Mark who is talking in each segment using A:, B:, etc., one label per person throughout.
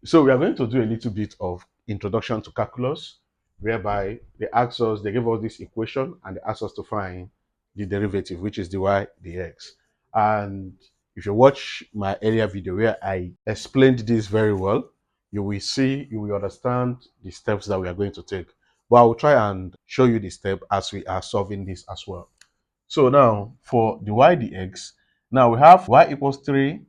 A: So we are going to do a little bit of introduction to calculus, whereby they give us this equation and they ask us to find the derivative, which is the y dx. And if you watch my earlier video where I explained this very well, you will understand the steps that we are going to take. But I will try and show you the step as we are solving this as well. So now for the y dx, now we have y equals 3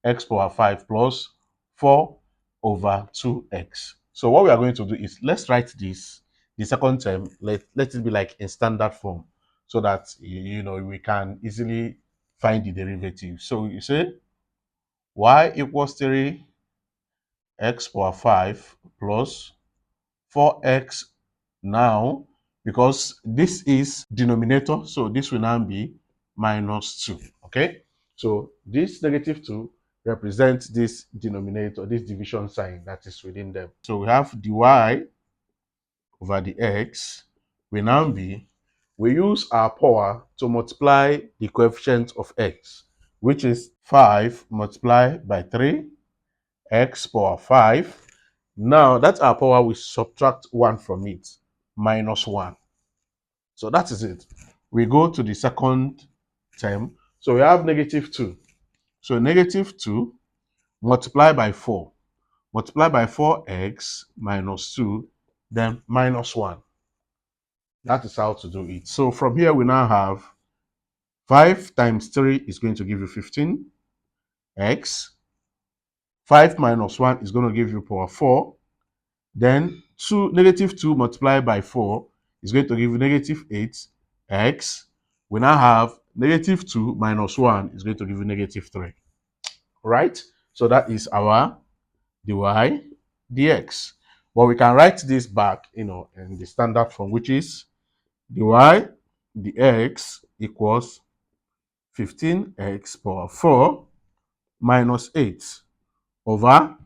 A: x power 5 plus 4 over 2x. So what we are going to do is let's write this, the second term, let it be like in standard form so that you know we can easily find the derivative. So you say y equals 3 x power 5 plus 4x now, because this is denominator, so this will now be minus 2. Okay, so this negative 2 represents this denominator, this division sign that is within them. So we have dy over the x will now be, we use our power to multiply the coefficient of x, which is 5 multiplied by 3 x power 5. Now that's our power, we subtract 1 from it, minus 1. So that is it. We go to the second term. So we have negative 2. So negative 2 multiplied by 4. Multiply by 4x minus 2, then minus 1. That is how to do it. So from here we now have 5 times 3 is going to give you 15x. 5 minus 1 is going to give you power 4. Then negative 2 multiplied by 4 is going to give you negative 8x. We now have negative 2 minus 1 is going to give you negative 3. Right? So that is our dy dx. But we can write this back, in the standard form, which is dy dx equals 15x power 4 minus 8 over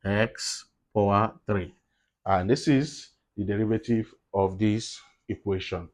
A: x power 3. And this is the derivative of this equation.